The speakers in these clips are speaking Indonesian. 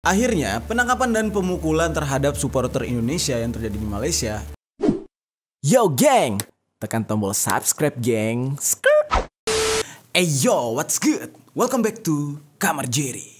Akhirnya, penangkapan dan pemukulan terhadap supporter Indonesia yang terjadi di Malaysia. Yo geng, tekan tombol subscribe geng. Hey yo, what's good? Welcome back to Kamar Jerry.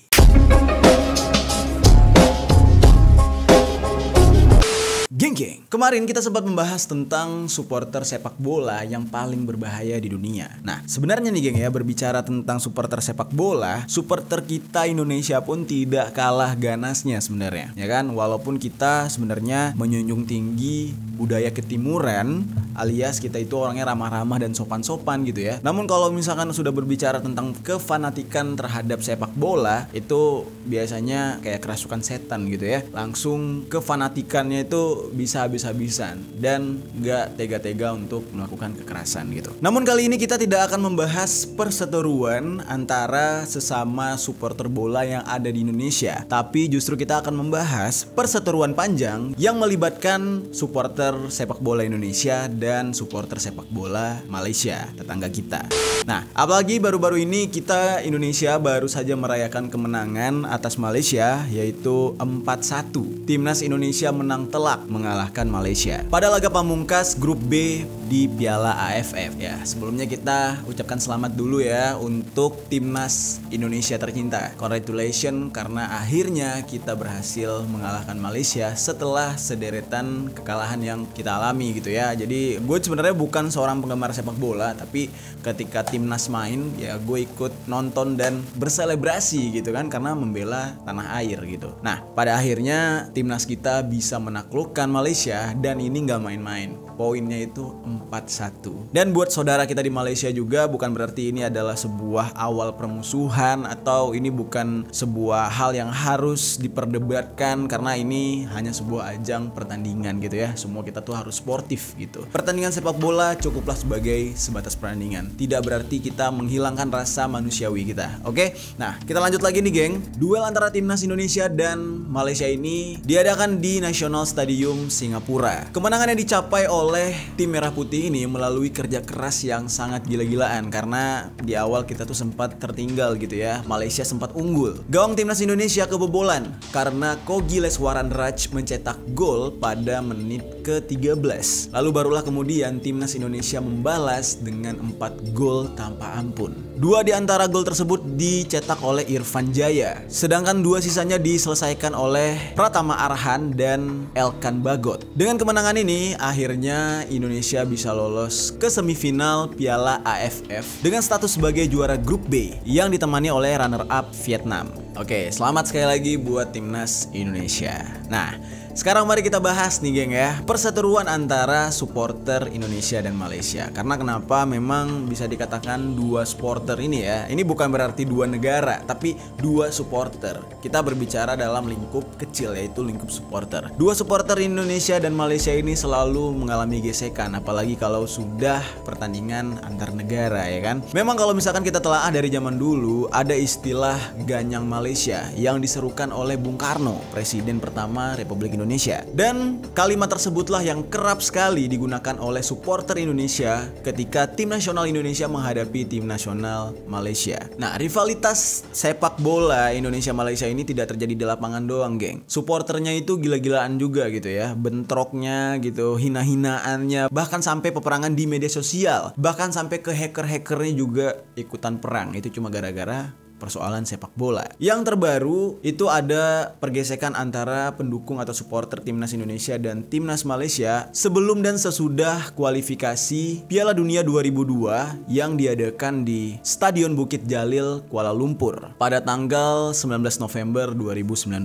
Geng, kemarin kita sempat membahas tentang supporter sepak bola yang paling berbahaya di dunia. Nah, sebenarnya nih geng ya, berbicara tentang supporter sepak bola, supporter kita Indonesia pun tidak kalah ganasnya sebenarnya, ya kan? Walaupun kita sebenarnya menjunjung tinggi budaya ketimuran, alias kita itu orangnya ramah-ramah dan sopan-sopan gitu ya. Namun kalau misalkan sudah berbicara tentang kefanatikan terhadap sepak bola, itu biasanya kayak kerasukan setan gitu ya. Langsung kefanatikannya itu bisa habis-habisan dan gak tega-tega untuk melakukan kekerasan gitu. Namun kali ini kita tidak akan membahas perseteruan antara sesama supporter bola yang ada di Indonesia, tapi justru kita akan membahas perseteruan panjang yang melibatkan supporter sepak bola Indonesia dan supporter sepak bola Malaysia, tetangga kita. Nah, apalagi baru-baru ini kita Indonesia baru saja merayakan kemenangan atas Malaysia, yaitu 4-1. Timnas Indonesia menang telak mengalahkan Malaysia pada laga pamungkas grup B di Piala AFF ya. Sebelumnya kita ucapkan selamat dulu ya untuk Timnas Indonesia tercinta. Congratulations karena akhirnya kita berhasil mengalahkan Malaysia setelah sederetan kekalahan yang kita alami gitu ya. Jadi gue sebenarnya bukan seorang penggemar sepak bola, tapi ketika Timnas main ya gue ikut nonton dan berselebrasi gitu kan, karena membela tanah air gitu. Nah, pada akhirnya Timnas kita bisa menaklukkan Malaysia dan ini nggak main-main. Poinnya itu 4-1. Dan buat saudara kita di Malaysia juga, bukan berarti ini adalah sebuah awal permusuhan atau ini bukan sebuah hal yang harus diperdebatkan, karena ini hanya sebuah ajang pertandingan gitu ya. Semua kita tuh harus sportif gitu. Pertandingan sepak bola cukuplah sebagai sebatas pertandingan, tidak berarti kita menghilangkan rasa manusiawi kita. Oke? Nah, kita lanjut lagi nih geng. Duel antara Timnas Indonesia dan Malaysia ini diadakan di National Stadium Singapura. Kemenangan yang dicapai oleh tim merah putih ini melalui kerja keras yang sangat gila-gilaan, karena di awal kita tuh sempat tertinggal gitu ya. Malaysia sempat unggul. Gawang Timnas Indonesia kebobolan karena Kogi Leswaranraj mencetak gol pada menit ke-13. Lalu barulah kemudian Timnas Indonesia membalas dengan 4 gol tanpa ampun. 2 di antara gol tersebut dicetak oleh Irfan Jaya, sedangkan 2 sisanya diselesaikan oleh Pratama Arhan dan Elkan Bagot. Dengan kemenangan ini, akhirnya Indonesia bisa lolos ke semifinal Piala AFF dengan status sebagai juara grup B yang ditemani oleh runner-up Vietnam. Oke, selamat sekali lagi buat Timnas Indonesia. Nah, sekarang mari kita bahas nih geng ya, perseteruan antara supporter Indonesia dan Malaysia. Karena kenapa memang bisa dikatakan dua supporter ini ya, ini bukan berarti dua negara, tapi dua supporter. Kita berbicara dalam lingkup kecil, yaitu lingkup supporter. Dua supporter Indonesia dan Malaysia ini selalu mengalami gesekan, apalagi kalau sudah pertandingan antar negara ya kan. Memang kalau misalkan kita telaah dari zaman dulu, ada istilah ganyang Malaysia yang diserukan oleh Bung Karno, Presiden pertama Republik Indonesia. Dan kalimat tersebutlah yang kerap sekali digunakan oleh supporter Indonesia ketika tim nasional Indonesia menghadapi tim nasional Malaysia. Nah, rivalitas sepak bola Indonesia-Malaysia ini tidak terjadi di lapangan doang geng. Supporternya itu gila-gilaan juga gitu ya, bentroknya gitu, hina-hinaannya, bahkan sampai peperangan di media sosial, bahkan sampai ke hacker-hackernya juga ikutan perang. Itu cuma gara-gara persoalan sepak bola. Yang terbaru itu ada pergesekan antara pendukung atau supporter Timnas Indonesia dan Timnas Malaysia sebelum dan sesudah kualifikasi Piala Dunia 2002 yang diadakan di Stadion Bukit Jalil, Kuala Lumpur pada tanggal 19 November 2019.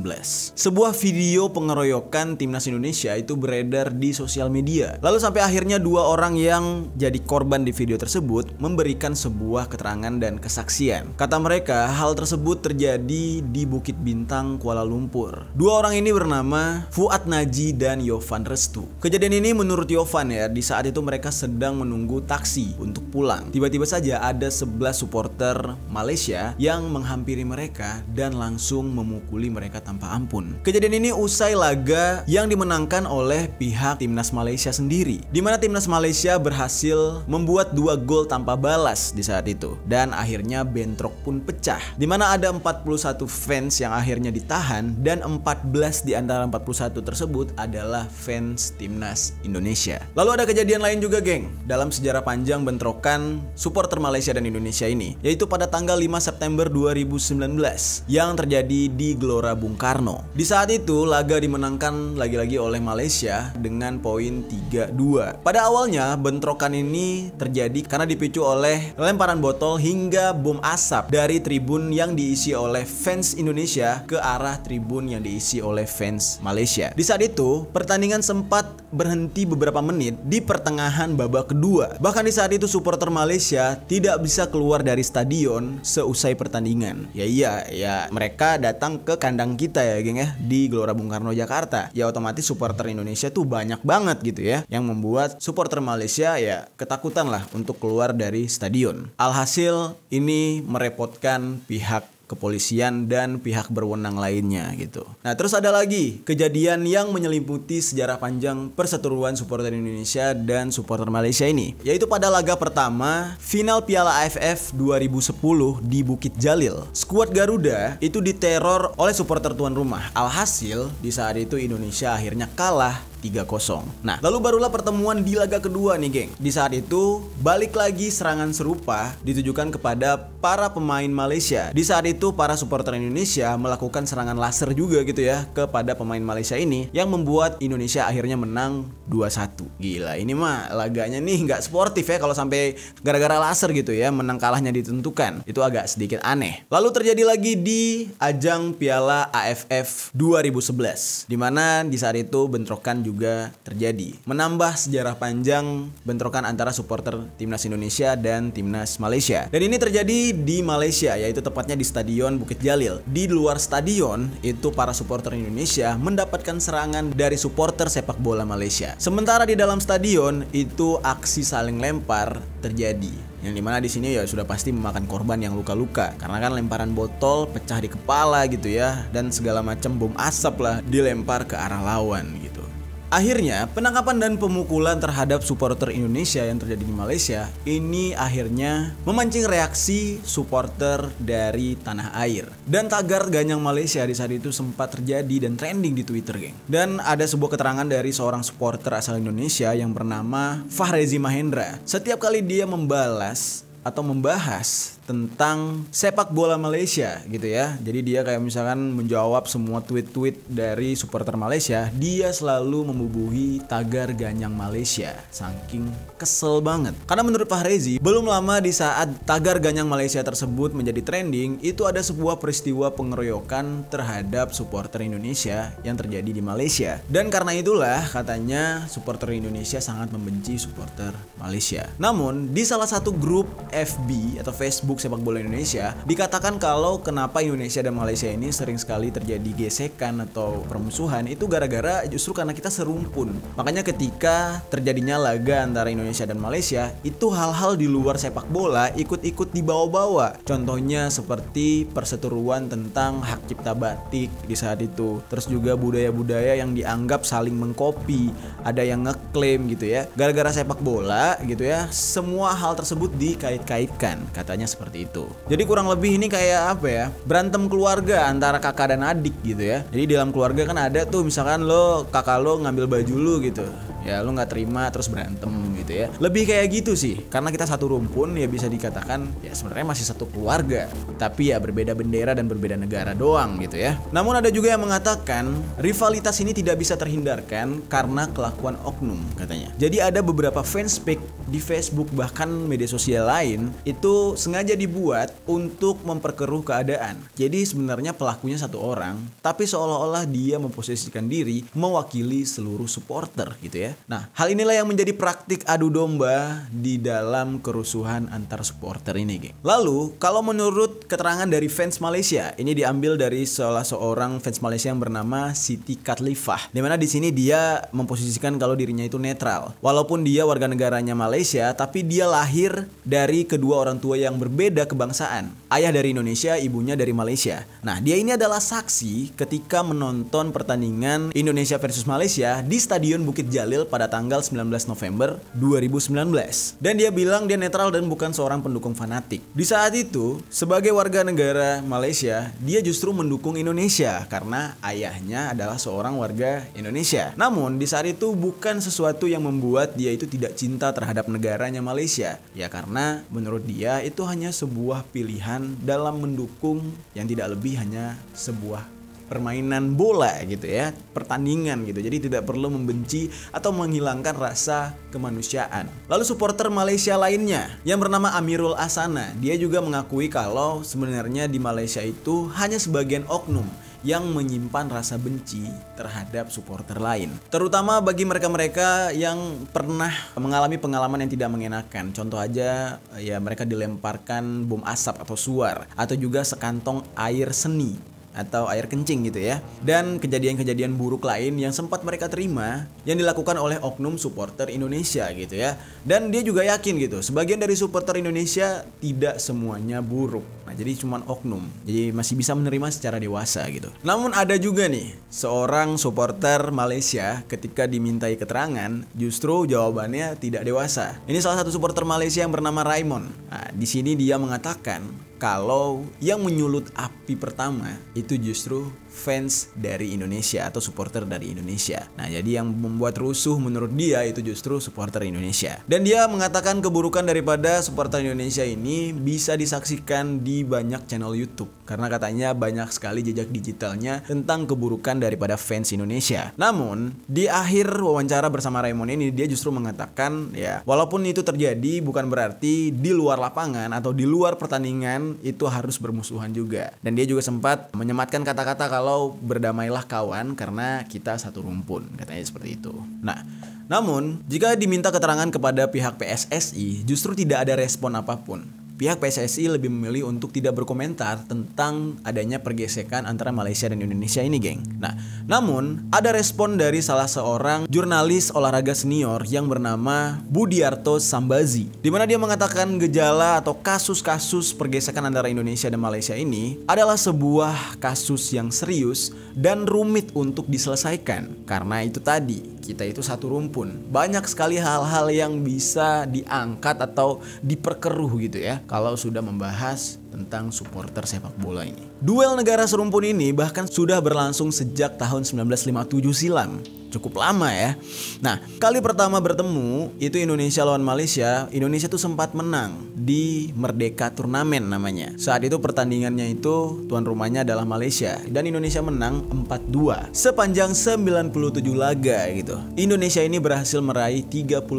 Sebuah video pengeroyokan Timnas Indonesia itu beredar di sosial media. Lalu sampai akhirnya 2 orang yang jadi korban di video tersebut memberikan sebuah keterangan dan kesaksian. Kata mereka, hal tersebut terjadi di Bukit Bintang, Kuala Lumpur. 2 orang ini bernama Fuad Naji dan Yovan Restu. Kejadian ini menurut Yovan ya, di saat itu mereka sedang menunggu taksi untuk pulang. Tiba-tiba saja ada 11 supporter Malaysia yang menghampiri mereka dan langsung memukuli mereka tanpa ampun. Kejadian ini usai laga yang dimenangkan oleh pihak Timnas Malaysia sendiri, di mana Timnas Malaysia berhasil membuat 2 gol tanpa balas di saat itu, dan akhirnya bentrok pun pecah terpecah, di mana ada 41 fans yang akhirnya ditahan dan 14 di antara 41 tersebut adalah fans timnas Indonesia. Lalu ada kejadian lain juga, geng, dalam sejarah panjang bentrokan supporter Malaysia dan Indonesia ini, yaitu pada tanggal 5 September 2019 yang terjadi di Gelora Bung Karno. Di saat itu laga dimenangkan lagi-lagi oleh Malaysia dengan poin 3-2. Pada awalnya bentrokan ini terjadi karena dipicu oleh lemparan botol hingga bom asap dari tribun yang diisi oleh fans Indonesia ke arah tribun yang diisi oleh fans Malaysia. Di saat itu pertandingan sempat berhenti beberapa menit di pertengahan babak kedua. Bahkan di saat itu supporter Malaysia tidak bisa keluar dari stadion seusai pertandingan. Ya mereka datang ke kandang kita ya, geng ya, di Gelora Bung Karno Jakarta. Ya otomatis supporter Indonesia tuh banyak banget gitu ya, yang membuat supporter Malaysia ya ketakutan lah untuk keluar dari stadion. Alhasil ini merepotkan pihak kepolisian dan pihak berwenang lainnya gitu. Nah, terus ada lagi kejadian yang menyelimuti sejarah panjang perseteruan supporter Indonesia dan supporter Malaysia ini, yaitu pada laga pertama final Piala AFF 2010 di Bukit Jalil. Skuad Garuda itu diteror oleh supporter tuan rumah. Alhasil di saat itu Indonesia akhirnya kalah 3-0. Nah, lalu barulah pertemuan di laga kedua nih, geng. Di saat itu balik lagi serangan serupa ditujukan kepada para pemain Malaysia. Di saat itu para supporter Indonesia melakukan serangan laser juga gitu ya kepada pemain Malaysia ini, yang membuat Indonesia akhirnya menang 2-1. Gila, ini mah laganya nih nggak sportif ya kalau sampai gara-gara laser gitu ya menang kalahnya ditentukan. Itu agak sedikit aneh. Lalu terjadi lagi di ajang Piala AFF 2011, di mana di saat itu bentrokan juga terjadi, menambah sejarah panjang bentrokan antara supporter timnas Indonesia dan timnas Malaysia. Dan ini terjadi di Malaysia, yaitu tepatnya di Stadion Bukit Jalil. Di luar stadion itu para supporter Indonesia mendapatkan serangan dari supporter sepak bola Malaysia. Sementara di dalam stadion itu aksi saling lempar terjadi, yang dimana di sini ya sudah pasti memakan korban yang luka-luka karena kan lemparan botol pecah di kepala gitu ya, dan segala macam bom asap lah dilempar ke arah lawan gitu. Akhirnya penangkapan dan pemukulan terhadap supporter Indonesia yang terjadi di Malaysia ini akhirnya memancing reaksi supporter dari tanah air, dan tagar ganyang Malaysia di saat itu sempat terjadi dan trending di Twitter, geng. Dan ada sebuah keterangan dari seorang supporter asal Indonesia yang bernama Fahrezi Mahendra. Setiap kali dia membalas atau membahas tentang sepak bola Malaysia gitu ya, jadi dia kayak misalkan menjawab semua tweet-tweet dari supporter Malaysia, dia selalu membubuhi tagar ganyang Malaysia, saking kesel banget. Karena menurut Fahrezi, belum lama di saat tagar ganyang Malaysia tersebut menjadi trending, itu ada sebuah peristiwa pengeroyokan terhadap supporter Indonesia yang terjadi di Malaysia. Dan karena itulah katanya supporter Indonesia sangat membenci supporter Malaysia. Namun di salah satu grup FB atau Facebook sepak bola Indonesia dikatakan kalau kenapa Indonesia dan Malaysia ini sering sekali terjadi gesekan atau permusuhan itu gara-gara justru karena kita serumpun. Makanya ketika terjadinya laga antara Indonesia dan Malaysia, itu hal-hal di luar sepak bola ikut-ikut dibawa-bawa. Contohnya seperti perseteruan tentang hak cipta batik di saat itu. Terus juga budaya-budaya yang dianggap saling mengkopi, ada yang ngeklaim gitu ya. Gara-gara sepak bola gitu ya, semua hal tersebut dikait-kaitkan, katanya seperti itu. Jadi kurang lebih ini kayak apa ya, berantem keluarga antara kakak dan adik gitu ya. Jadi di dalam keluarga kan ada tuh misalkan kakak lo ngambil baju lo gitu ya, lo nggak terima terus berantem gitu ya. Lebih kayak gitu sih, karena kita satu rumpun ya, bisa dikatakan ya sebenarnya masih satu keluarga, tapi ya berbeda bendera dan berbeda negara doang gitu ya. Namun ada juga yang mengatakan rivalitas ini tidak bisa terhindarkan karena kelakuan oknum, katanya. Jadi ada beberapa fanspage di Facebook bahkan media sosial lain itu sengaja dibuat untuk memperkeruh keadaan. Jadi sebenarnya pelakunya satu orang, tapi seolah-olah dia memposisikan diri mewakili seluruh supporter gitu ya. Nah, hal inilah yang menjadi praktik adu domba di dalam kerusuhan antar supporter ini, geng. Lalu, kalau menurut keterangan dari fans Malaysia, ini diambil dari salah seorang fans Malaysia yang bernama Siti Katlifah, dimana di sini dia memposisikan kalau dirinya itu netral. Walaupun dia warga negaranya Malaysia, tapi dia lahir dari kedua orang tua yang berbeda kebangsaan. ayah dari Indonesia, ibunya dari Malaysia. Nah, dia ini adalah saksi ketika menonton pertandingan Indonesia versus Malaysia di Stadion Bukit Jalil pada tanggal 19 November 2019. Dan dia bilang dia netral dan bukan seorang pendukung fanatik. Di saat itu, sebagai warga negara Malaysia, dia justru mendukung Indonesia karena ayahnya adalah seorang warga Indonesia. Namun, di saat itu bukan sesuatu yang membuat dia itu tidak cinta terhadap negaranya Malaysia. Ya karena menurut dia itu hanya sebuah pilihan dalam mendukung yang tidak lebih hanya sebuah permainan bola gitu ya, pertandingan gitu. Jadi tidak perlu membenci atau menghilangkan rasa kemanusiaan. Lalu supporter Malaysia lainnya yang bernama Amirul Asana, dia juga mengakui kalau sebenarnya di Malaysia itu hanya sebagian oknum yang menyimpan rasa benci terhadap supporter lain. Terutama bagi mereka-mereka yang pernah mengalami pengalaman yang tidak mengenakan. Contoh aja ya mereka dilemparkan bom asap atau suar atau juga sekantong air seni atau air kencing gitu ya. Dan kejadian-kejadian buruk lain yang sempat mereka terima yang dilakukan oleh oknum supporter Indonesia gitu ya. Dan dia juga yakin gitu, sebagian dari supporter Indonesia tidak semuanya buruk. Nah, jadi cuman oknum. Jadi masih bisa menerima secara dewasa gitu. Namun ada juga nih seorang supporter Malaysia ketika dimintai keterangan justru jawabannya tidak dewasa. Ini salah satu supporter Malaysia yang bernama Raymond. Nah, di sini dia mengatakan kalau yang menyulut api pertama itu justru fans dari Indonesia atau supporter dari Indonesia. Nah, jadi yang membuat rusuh menurut dia itu justru supporter Indonesia. Dan dia mengatakan keburukan daripada supporter Indonesia ini bisa disaksikan di banyak channel YouTube karena katanya banyak sekali jejak digitalnya tentang keburukan daripada fans Indonesia. Namun, di akhir wawancara bersama Raymond ini dia justru mengatakan ya, walaupun itu terjadi bukan berarti di luar lapangan atau di luar pertandingan itu harus bermusuhan juga. Dan dia juga sempat menyematkan kata-kata kalau berdamailah kawan karena kita satu rumpun, katanya seperti itu. Nah, namun jika diminta keterangan kepada pihak PSSI justru tidak ada respon apapun. Pihak PSSI lebih memilih untuk tidak berkomentar tentang adanya pergesekan antara Malaysia dan Indonesia ini, geng. Nah, namun ada respon dari salah seorang jurnalis olahraga senior yang bernama Budiarto Sambazi, di mana dia mengatakan gejala atau kasus-kasus pergesekan antara Indonesia dan Malaysia ini adalah sebuah kasus yang serius dan rumit untuk diselesaikan. Karena itu tadi, kita itu satu rumpun. Banyak sekali hal-hal yang bisa diangkat atau diperkeruh gitu ya kalau sudah membahas tentang supporter sepak bola ini. Duel negara serumpun ini bahkan sudah berlangsung sejak tahun 1957 silam. Cukup lama ya. Nah, kali pertama bertemu itu Indonesia lawan Malaysia. Indonesia tuh sempat menang di Merdeka Turnamen namanya. Saat itu pertandingannya itu tuan rumahnya adalah Malaysia dan Indonesia menang 4-2 sepanjang 97 laga gitu. Indonesia ini berhasil meraih 39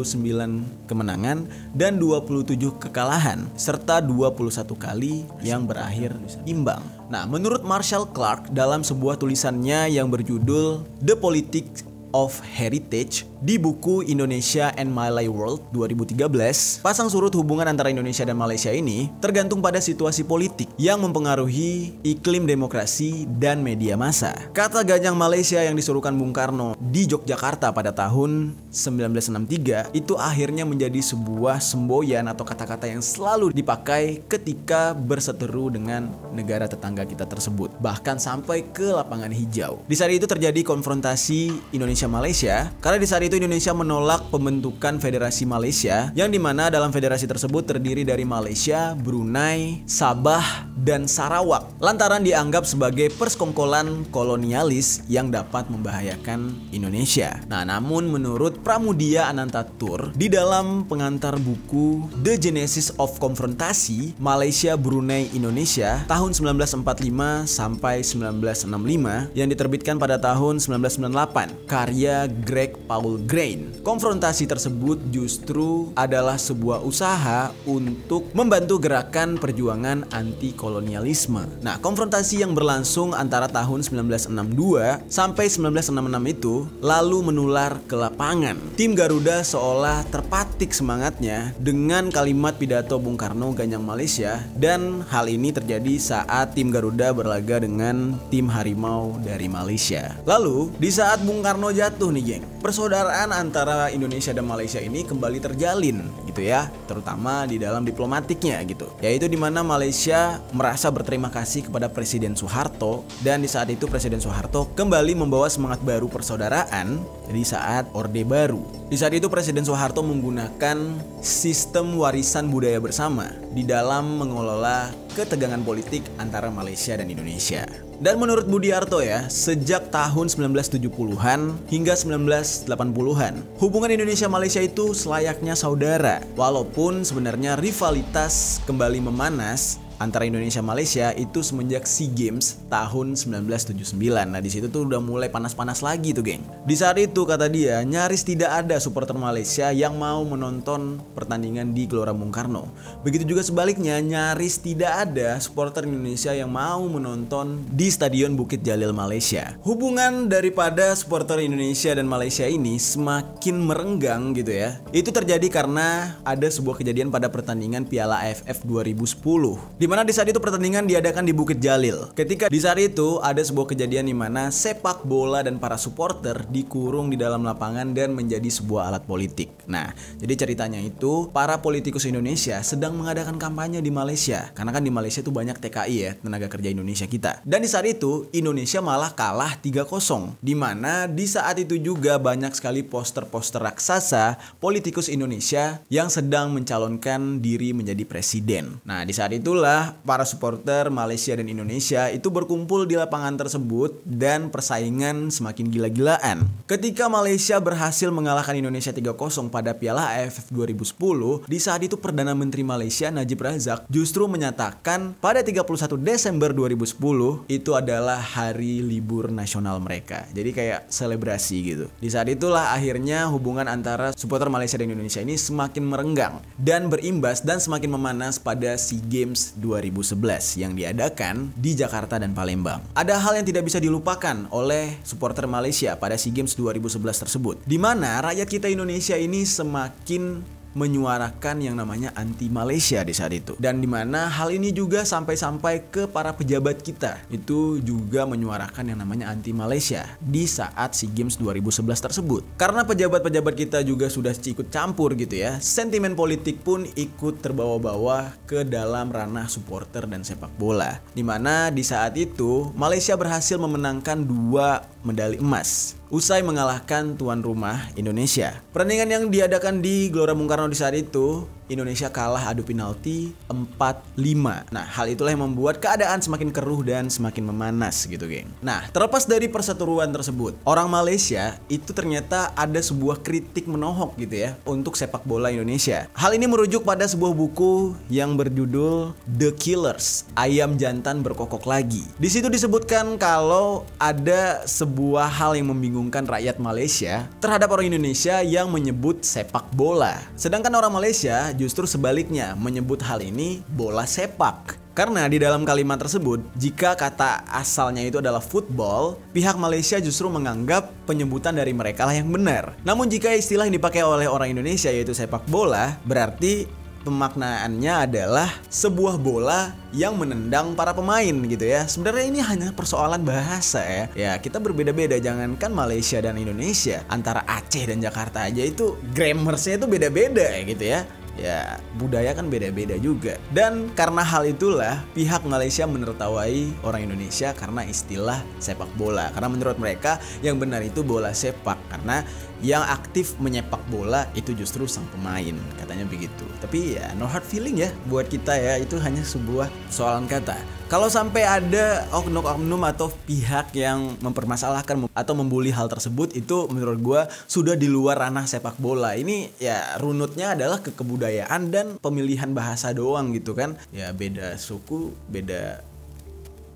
kemenangan dan 27 kekalahan serta 21 kali yang berakhir imbang. Nah, menurut Marshall Clark dalam sebuah tulisannya yang berjudul The Politics of Heritage di buku Indonesia and Malay World 2013, pasang surut hubungan antara Indonesia dan Malaysia ini tergantung pada situasi politik yang mempengaruhi iklim demokrasi dan media massa. Kata Gajang Malaysia yang disuruhkan Bung Karno di Yogyakarta pada tahun 1963 itu akhirnya menjadi sebuah semboyan atau kata-kata yang selalu dipakai ketika berseteru dengan negara tetangga kita tersebut, bahkan sampai ke lapangan hijau. Di saat itu terjadi konfrontasi Indonesia-Malaysia karena di saat itu Indonesia menolak pembentukan Federasi Malaysia yang dimana dalam federasi tersebut terdiri dari Malaysia, Brunei, Sabah, dan Sarawak lantaran dianggap sebagai persekongkolan kolonialis yang dapat membahayakan Indonesia. Nah, namun menurut Pramudia Anantatur di dalam pengantar buku The Genesis of Konfrontasi Malaysia Brunei Indonesia tahun 1945 sampai 1965 yang diterbitkan pada tahun 1998 karya Greg Paul Grain. Konfrontasi tersebut justru adalah sebuah usaha untuk membantu gerakan perjuangan anti kolonialisme. Nah, konfrontasi yang berlangsung antara tahun 1962 sampai 1966 itu lalu menular ke lapangan. Tim Garuda seolah terpatik semangatnya dengan kalimat pidato Bung Karno Gajang Malaysia, dan hal ini terjadi saat tim Garuda berlaga dengan tim Harimau dari Malaysia. Lalu, di saat Bung Karno jatuh nih, geng, persaudaraan antara Indonesia dan Malaysia ini kembali terjalin gitu ya, terutama di dalam diplomatiknya gitu. Yaitu di mana Malaysia merasa berterima kasih kepada Presiden Soeharto, dan di saat itu Presiden Soeharto kembali membawa semangat baru persaudaraan di saat Orde Baru. Di saat itu Presiden Soeharto menggunakan sistem warisan budaya bersama di dalam mengelola ketegangan politik antara Malaysia dan Indonesia. Dan menurut Budiarto ya, sejak tahun 1970-an hingga 1980-an, hubungan Indonesia-Malaysia itu selayaknya saudara. Walaupun sebenarnya rivalitas kembali memanas antara Indonesia Malaysia itu semenjak SEA Games tahun 1979. Nah, di situ tuh udah mulai panas-panas lagi tuh, geng. Di saat itu kata dia, nyaris tidak ada supporter Malaysia yang mau menonton pertandingan di Gelora Bung Karno. Begitu juga sebaliknya, nyaris tidak ada supporter Indonesia yang mau menonton di Stadion Bukit Jalil Malaysia. Hubungan daripada supporter Indonesia dan Malaysia ini semakin merenggang gitu ya. Itu terjadi karena ada sebuah kejadian pada pertandingan Piala AFF 2010. Di mana di saat itu pertandingan diadakan di Bukit Jalil. Ketika di saat itu ada sebuah kejadian di mana sepak bola dan para supporter dikurung di dalam lapangan dan menjadi sebuah alat politik. Nah, jadi ceritanya itu para politikus Indonesia sedang mengadakan kampanye di Malaysia. Karena kan di Malaysia itu banyak TKI ya, tenaga kerja Indonesia kita. Dan di saat itu Indonesia malah kalah 3-0. Di mana di saat itu juga banyak sekali poster-poster raksasa politikus Indonesia yang sedang mencalonkan diri menjadi presiden. Nah, di saat itulah para supporter Malaysia dan Indonesia itu berkumpul di lapangan tersebut dan persaingan semakin gila-gilaan. Ketika Malaysia berhasil mengalahkan Indonesia 3-0 pada Piala AFF 2010, di saat itu Perdana Menteri Malaysia Najib Razak justru menyatakan pada 31 Desember 2010 itu adalah hari libur nasional mereka. Jadi kayak selebrasi gitu. Di saat itulah akhirnya hubungan antara supporter Malaysia dan Indonesia ini semakin merenggang dan berimbas dan semakin memanas pada SEA Games 2011 yang diadakan di Jakarta dan Palembang. Ada hal yang tidak bisa dilupakan oleh supporter Malaysia pada SEA Games 2011 tersebut, di mana rakyat kita Indonesia ini semakin menyuarakan yang namanya anti Malaysia di saat itu. Dan dimana hal ini juga sampai-sampai ke para pejabat kita itu juga menyuarakan yang namanya anti Malaysia di saat SEA Games 2011 tersebut. Karena pejabat-pejabat kita juga sudah ikut campur gitu ya, sentimen politik pun ikut terbawa-bawa ke dalam ranah supporter dan sepak bola. Dimana di saat itu Malaysia berhasil memenangkan 2 medali emas usai mengalahkan tuan rumah Indonesia. Pertandingan yang diadakan di Gelora Bung Karno di saat itu, Indonesia kalah adu penalti 4-5. Nah, hal itulah yang membuat keadaan semakin keruh dan semakin memanas gitu, geng. Nah, terlepas dari perseteruan tersebut, orang Malaysia itu ternyata ada sebuah kritik menohok gitu ya untuk sepak bola Indonesia. Hal ini merujuk pada sebuah buku yang berjudul The Killers, Ayam Jantan Berkokok Lagi. Di situ disebutkan kalau ada sebuah hal yang membingungkan rakyat Malaysia terhadap orang Indonesia yang menyebut sepak bola. Sedangkan orang Malaysia justru sebaliknya menyebut hal ini bola sepak. Karena di dalam kalimat tersebut, jika kata asalnya itu adalah football, pihak Malaysia justru menganggap penyebutan dari mereka lah yang benar. Namun jika istilah yang dipakai oleh orang Indonesia yaitu sepak bola, berarti pemaknaannya adalah sebuah bola yang menendang para pemain gitu ya. Sebenarnya ini hanya persoalan bahasa ya. Ya, kita berbeda-beda, jangankan Malaysia dan Indonesia, antara Aceh dan Jakarta aja itu grammarsnya itu beda-beda ya gitu ya. Ya, budaya kan beda-beda juga. Dan karena hal itulah pihak Malaysia menertawai orang Indonesia karena istilah sepak bola. Karena menurut mereka yang benar itu bola sepak, karena yang aktif menyepak bola itu justru sang pemain, katanya begitu. Tapi ya no hard feeling ya buat kita ya, itu hanya sebuah soalan kata. Kalau sampai ada oknum-oknum atau pihak yang mempermasalahkan atau membuli hal tersebut, itu menurut gue sudah di luar ranah sepak bola. Ini ya runutnya adalah ke kebudayaan dan pemilihan bahasa doang gitu kan. Ya beda suku, beda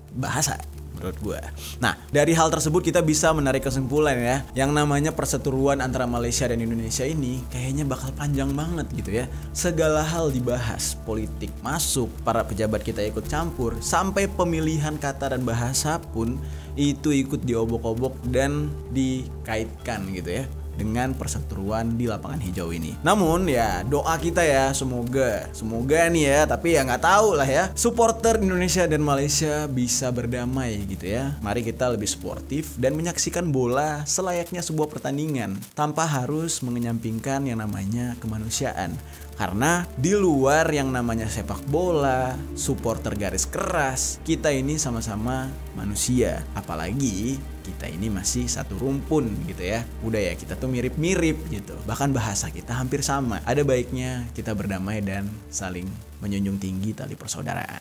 bahasa menurut gue. Nah, dari hal tersebut kita bisa menarik kesimpulan ya, yang namanya perseteruan antara Malaysia dan Indonesia ini kayaknya bakal panjang banget gitu ya. Segala hal dibahas, politik masuk, para pejabat kita ikut campur, sampai pemilihan kata dan bahasa pun itu ikut diobok-obok dan dikaitkan gitu ya dengan perseteruan di lapangan hijau ini. Namun ya doa kita ya semoga nih ya, tapi ya nggak tahu lah ya, supporter Indonesia dan Malaysia bisa berdamai gitu ya. Mari kita lebih sportif dan menyaksikan bola selayaknya sebuah pertandingan tanpa harus mengenyampingkan yang namanya kemanusiaan. Karena di luar yang namanya sepak bola, supporter garis keras, kita ini sama-sama manusia. Apalagi kita ini masih satu rumpun gitu ya. Udah ya, kita tuh mirip-mirip gitu. Bahkan bahasa kita hampir sama. Ada baiknya kita berdamai dan saling menjunjung tinggi tali persaudaraan.